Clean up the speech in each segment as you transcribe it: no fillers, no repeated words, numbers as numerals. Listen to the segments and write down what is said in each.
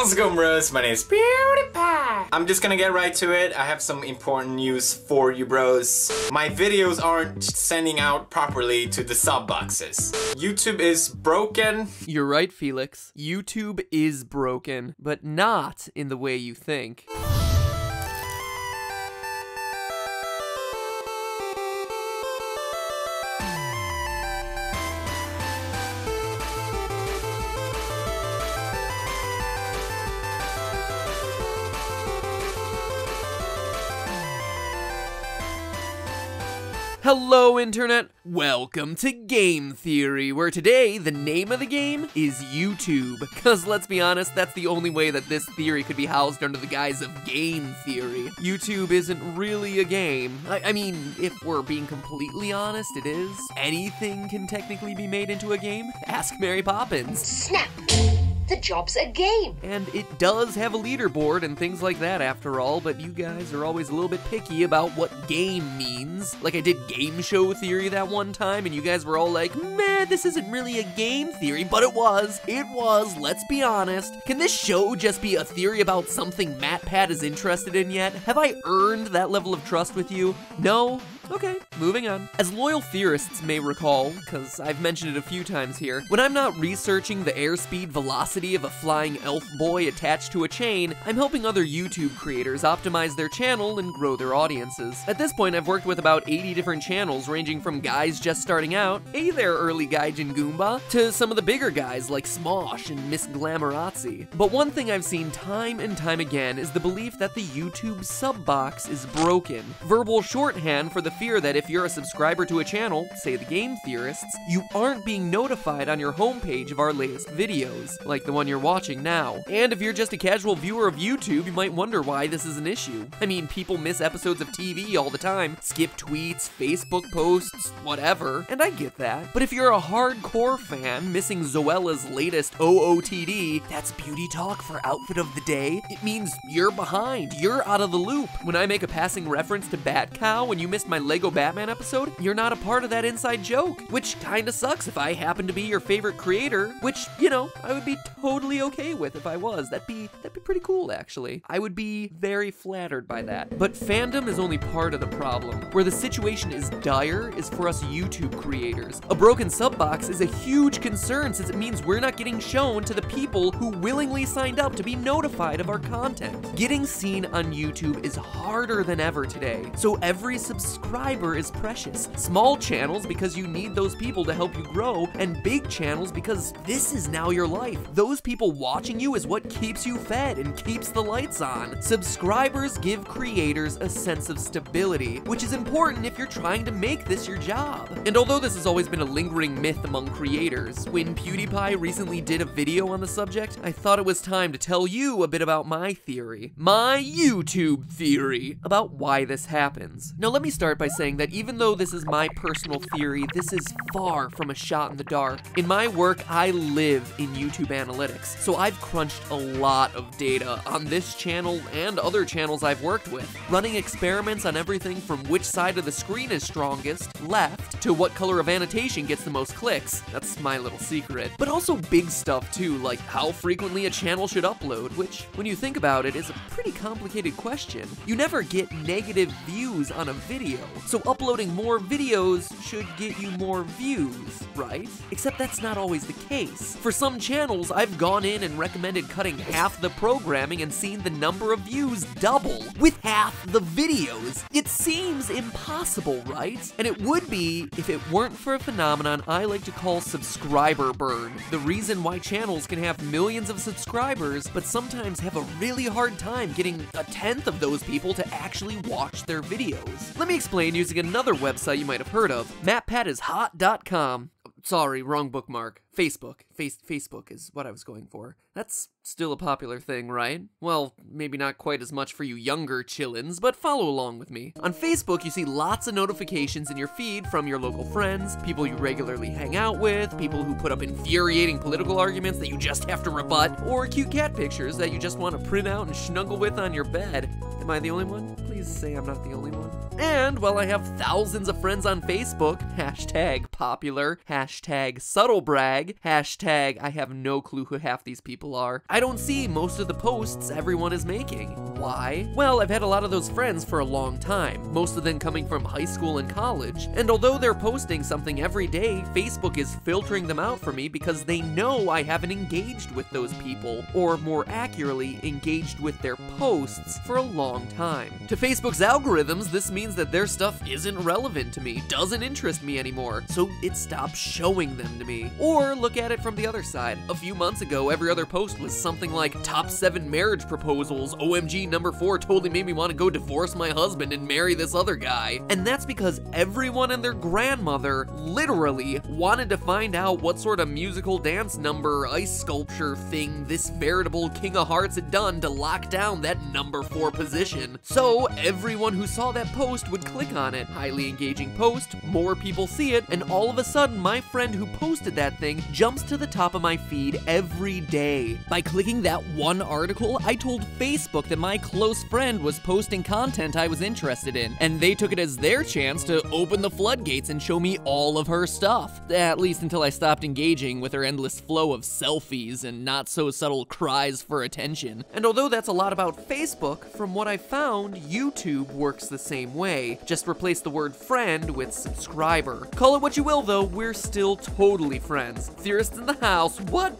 How's it going, bros? My name is PewDiePie. I'm just gonna get right to it. I have some important news for you, bros. My videos aren't sending out properly to the sub boxes. YouTube is broken. You're right, Felix. YouTube is broken, but not in the way you think. Hello, Internet! Welcome to Game Theory, where today, the name of the game is YouTube. Cause let's be honest, that's the only way that this theory could be housed under the guise of game theory. YouTube isn't really a game. I mean, if we're being completely honest, it is. Anything can technically be made into a game. Ask Mary Poppins. Snap! The job's a game! And it does have a leaderboard and things like that after all, but you guys are always a little bit picky about what game means. Like I did game show theory that one time and you guys were all like, man, this isn't really a game theory, but it was. It was, let's be honest. Can this show just be a theory about something MatPat is interested in yet? Have I earned that level of trust with you? No? Okay, moving on. As loyal theorists may recall, because I've mentioned it a few times here, when I'm not researching the airspeed velocity of a flying elf boy attached to a chain, I'm helping other YouTube creators optimize their channel and grow their audiences. At this point, I've worked with about 80 different channels, ranging from guys just starting out, hey there early Gaijin Goomba, to some of the bigger guys like Smosh and Miss Glamorazzi. But one thing I've seen time and time again is the belief that the YouTube sub box is broken. Verbal shorthand for the fear that if you're a subscriber to a channel, say the Game Theorists, you aren't being notified on your homepage of our latest videos, like the one you're watching now. And if you're just a casual viewer of YouTube, you might wonder why this is an issue. I mean, people miss episodes of TV all the time, skip tweets, Facebook posts, whatever, and I get that. But if you're a hardcore fan missing Zoella's latest OOTD, that's beauty talk for outfit of the day, it means you're behind, you're out of the loop. When I make a passing reference to Bat Cow when you missed my Lego Batman episode, you're not a part of that inside joke, which kinda sucks if I happen to be your favorite creator, which, you know, I would be totally okay with if I was. That'd be pretty cool, actually. I would be very flattered by that. But fandom is only part of the problem. Where the situation is dire is for us YouTube creators. A broken sub box is a huge concern since it means we're not getting shown to the people who willingly signed up to be notified of our content. Getting seen on YouTube is harder than ever today, so every subscriber is precious. Small channels because you need those people to help you grow, and big channels because this is now your life. Those people watching you is what keeps you fed and keeps the lights on. Subscribers give creators a sense of stability, which is important if you're trying to make this your job. And although this has always been a lingering myth among creators, when PewDiePie recently did a video on the subject, I thought it was time to tell you a bit about my theory. My YouTube theory about why this happens. Now let me start by saying that even though this is my personal theory, this is far from a shot in the dark. In my work, I live in YouTube analytics, so I've crunched a lot of data on this channel and other channels I've worked with, running experiments on everything from which side of the screen is strongest, left, to what color of annotation gets the most clicks. That's my little secret. But also big stuff too, like how frequently a channel should upload, which, when you think about it, is a pretty complicated question. You never get negative views on a video, so uploading more videos should get you more views, right? Except that's not always the case. For some channels, I've gone in and recommended cutting half the programming and seen the number of views double with half the videos. It seems impossible, right? And it would be if it weren't for a phenomenon I like to call subscriber burn. The reason why channels can have millions of subscribers, but sometimes have a really hard time getting a tenth of those people to actually watch their videos. Let me explain using another website you might have heard of, matpatishot.com. Sorry, wrong bookmark. Facebook. Facebook is what I was going for. That's still a popular thing, right? Well, maybe not quite as much for you younger chillins, but follow along with me. On Facebook, you see lots of notifications in your feed from your local friends, people you regularly hang out with, people who put up infuriating political arguments that you just have to rebut, or cute cat pictures that you just want to print out and snuggle with on your bed. Am I the only one? Please say I'm not the only one. And while I have thousands of friends on Facebook, hashtag popular, hashtag subtle brag, hashtag I have no clue who half these people are, I don't see most of the posts everyone is making. Why? Well, I've had a lot of those friends for a long time, most of them coming from high school and college, and although they're posting something every day, Facebook is filtering them out for me because they know I haven't engaged with those people, or more accurately, engaged with their posts for a long time. To Facebook's algorithms, this means that their stuff isn't relevant to me, doesn't interest me anymore, so it stops showing them to me. Or look at it from the other side. A few months ago, every other post was something like top 7 marriage proposals, OMG number 4 totally made me want to go divorce my husband and marry this other guy. And that's because everyone and their grandmother literally wanted to find out what sort of musical dance number, ice sculpture thing this veritable King of Hearts had done to lock down that number 4 position. So everyone who saw that post would click on it. Highly engaging post, more people see it, and all of a sudden my friend who posted that thing jumps to the top of my feed every day. By clicking that one article, I told Facebook that my close friend was posting content I was interested in, and they took it as their chance to open the floodgates and show me all of her stuff. At least until I stopped engaging with her endless flow of selfies and not so subtle cries for attention. And although that's a lot about Facebook, from what I found, YouTube works the same way. Just replace the word friend with subscriber. Call it what you will though, we're still totally friends. Theorists in the house, what?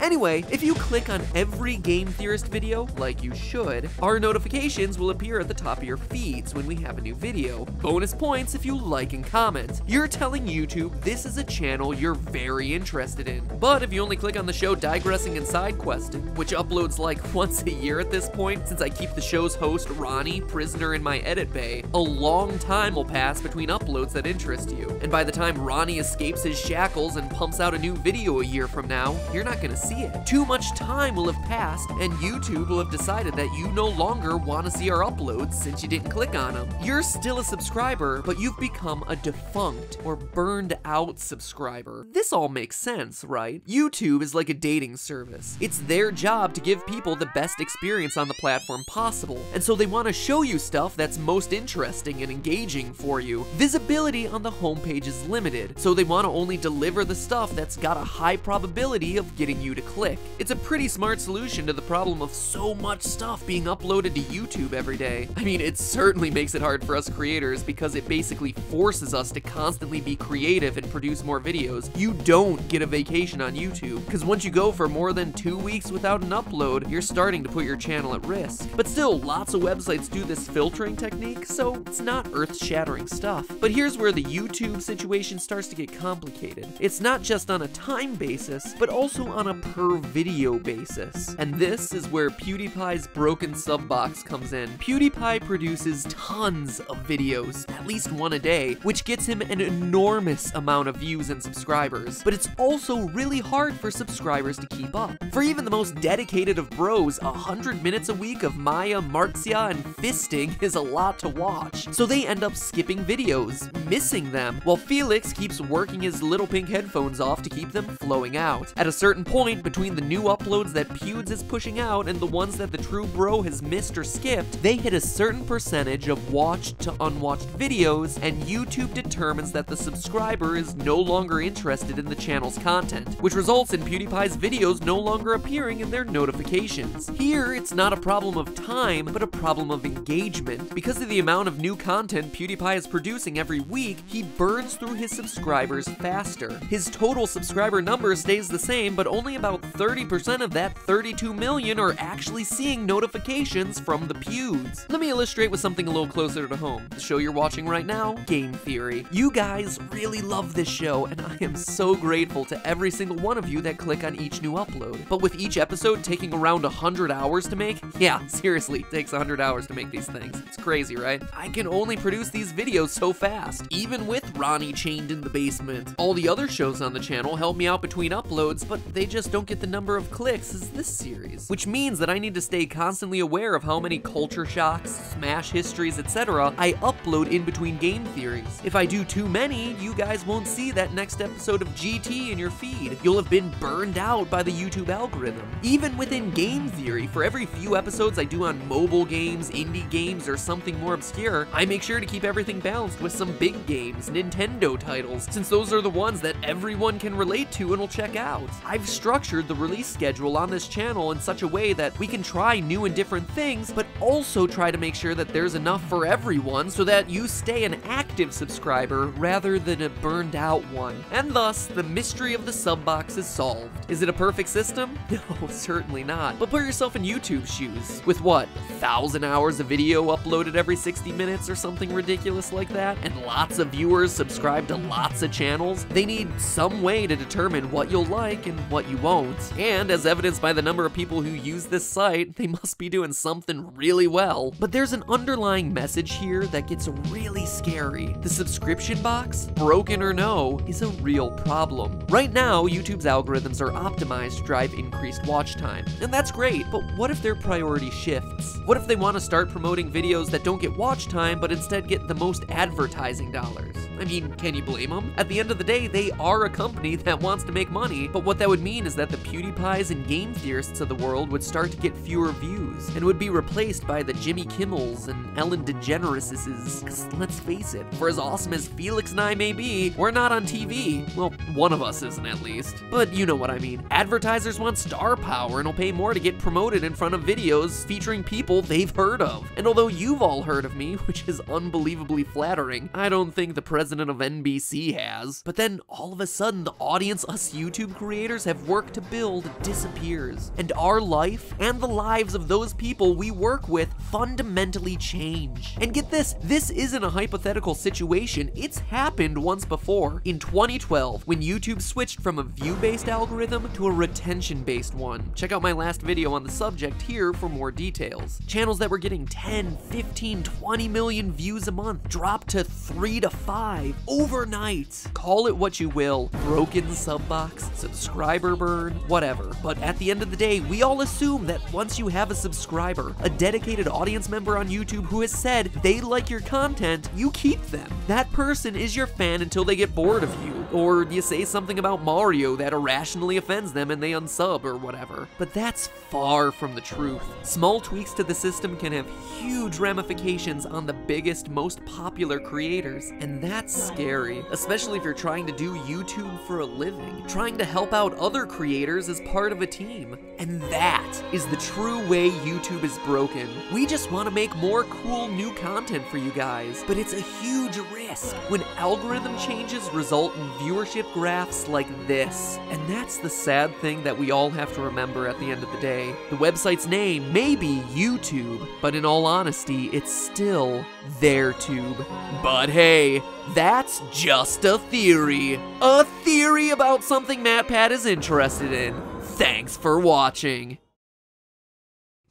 Anyway, if you click on every Game Theorist video, like you should, our notifications will appear at the top of your feeds when we have a new video. Bonus points if you like and comment. You're telling YouTube this is a channel you're very interested in. But if you only click on the show Digressing and Side Questing, which uploads like once a year at this point, since I keep the show's host Ronnie prisoner in my edit bay, a long time will pass between uploads that interest you. And by the time Ronnie escapes his shackles and pumps out a new video a year from now, you're not gonna see it. Too much time will have passed, and YouTube will have decided that you no longer want to see our uploads since you didn't click on them. You're still a subscriber, but you've become a defunct or burned out subscriber. This all makes sense, right? YouTube is like a dating service. It's their job to give people the best experience on the platform possible, and so they want to show you stuff that's most interesting and engaging for you. Visibility on the homepage is limited, so they want to only deliver the stuff that's got a high probability of getting you to click. It's a pretty smart solution to the problem of so much stuff being uploaded to YouTube every day. I mean, it certainly makes it hard for us creators because it basically forces us to constantly be creative and produce more videos. You don't get a vacation on YouTube, because once you go for more than 2 weeks without an upload, you're starting to put your channel at risk. But still, lots of websites do this filtering technique, so it's not earth-shattering stuff. But here's where the YouTube situation starts to get complicated. It's not just on a time basis, but also on a per video basis. And this is where PewDiePie's broken sub box comes in. PewDiePie produces tons of videos, at least one a day, which gets him an enormous amount of views and subscribers. But it's also really hard for subscribers to keep up. For even the most dedicated of bros, 100 minutes a week of Maya, Marxia, and fisting is a lot to watch. So they end up skipping videos, missing them, while Felix keeps working his little pink headphones off to keep them flowing out. At a certain point, between the new uploads that Pewds is pushing out and the ones that the true bro has missed or skipped, they hit a certain percentage of watched to unwatched videos, and YouTube determines that the subscriber is no longer interested in the channel's content, which results in PewDiePie's videos no longer appearing in their notifications. Here, it's not a problem of time, but a problem of engagement. Because of the amount of new content PewDiePie is producing every week, he burns through his subscribers faster. His total subscriber number stays the same, but only about 30% of that 32 million are actually seeing notifications from the Pewds. Let me illustrate with something a little closer to home. The show you're watching right now, Game Theory. You guys really love this show, and I am so grateful to every single one of you that click on each new upload. But with each episode taking around 100 hours to make, yeah, seriously, it takes 100 hours to make these things. It's crazy, right? I can only produce these videos so fast, even with Ronnie chained in the basement. All the other shows on the channel help me out between uploads, but they just don't get the number of clicks as this series, which means that I need to stay constantly aware of how many culture shocks, smash histories, etc. I upload in between game theories. If I do too many, you guys won't see that next episode of GT in your feed. You'll have been burned out by the YouTube algorithm. Even within game theory, for every few episodes I do on mobile games, indie games, or something more obscure, I make sure to keep everything balanced with some big games, Nintendo titles, since those are the ones that everyone can relate to and will check out. I've structured the release schedule on this channel in such a way that we can try new and different things, but also try to make sure that there's enough for everyone so that you stay an active subscriber rather than a burned out one. And thus, the mystery of the sub box is solved. Is it a perfect system? No, certainly not. But put yourself in YouTube's shoes. With what, 1,000 hours of video uploaded every 60 minutes or something ridiculous like that, and lots of viewers subscribe to lots of channels, they need some way to determine what you'll like and what you won't. And as evidenced by the number of people who use this site, they must be doing something really well. But there's an underlying message here that gets really scary. The subscription box, broken or no, is a real problem. Right now, YouTube's algorithms are optimized to drive increased watch time, and that's great, but what if their priority shifts? What if they want to start promoting videos that don't get watch time, but instead get the most advertising dollars? I mean, can you blame them? At the end of the day, they are a company that wants to make money, but what that would mean is that the PewDiePies and game theorists of the world would start to get fewer views, and would be replaced by the Jimmy Kimmels and Ellen DeGeneres's, because let's face it, for as awesome as Felix and I may be, we're not on TV. Well, one of us isn't at least. But you know what I mean. Advertisers want star power and will pay more to get promoted in front of videos featuring people they've heard of. And although you've all heard of me, which is unbelievably flattering, I don't think the president of NBC has. But then all of a sudden, the audience us YouTube creators have worked to build disappears. And our life and the lives of those people we work with fundamentally change. And get this isn't a hypothetical situation, it's happened once before. In 2012, when YouTube switched from a view-based algorithm to a retention-based one. Check out my last video on the subject here for more details. Channels that were getting 10, 15, 20 million views a month dropped to 3 to 5 overnight. Call it what you will, broken sub box, subscriber burn, whatever. But at the end of the day, we all assume that once you have a subscriber, a dedicated audience member on YouTube who has said they like your content, you keep them. That person is your fan until they get bored of you, or you say something about Mario that irrationally offends them and they unsub or whatever. But that's far from the truth. Small tweaks to the system can have huge ramifications on the biggest, most popular creators, and that's scary, especially if you're trying to do YouTube for a living, trying to help out other creators as part of a team. And that is the true way YouTube is broken. We just want to make more cool new content for you guys, but it's a huge risk when algorithm changes result in viewership graphs like this. And that's the sad thing that we all have to remember at the end of the day. The website's name may be YouTube, but in all honesty, it's still their tube. But hey, that's just a theory. A theory about something MatPat is interested in. Thanks for watching.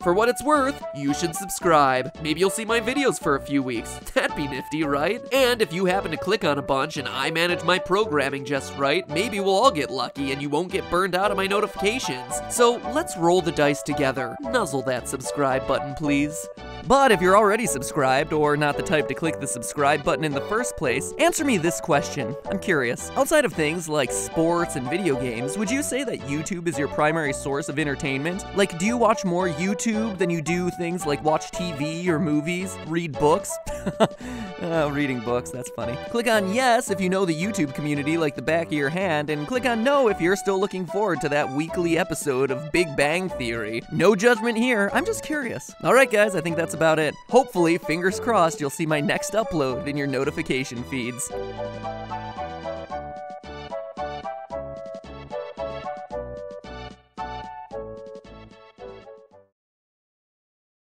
For what it's worth, you should subscribe. Maybe you'll see my videos for a few weeks. That'd be nifty, right? And if you happen to click on a bunch and I manage my programming just right, maybe we'll all get lucky and you won't get burned out of my notifications. So let's roll the dice together. Nuzzle that subscribe button, please. But if you're already subscribed, or not the type to click the subscribe button in the first place, answer me this question. I'm curious. Outside of things like sports and video games, would you say that YouTube is your primary source of entertainment? Like, do you watch more YouTube than you do things like watch TV or movies, read books? Reading books, that's funny. Click on yes if you know the YouTube community like the back of your hand, and click on no if you're still looking forward to that weekly episode of Big Bang Theory. No judgment here, I'm just curious. Alright guys, I think that's about it. Hopefully, fingers crossed, you'll see my next upload in your notification feeds.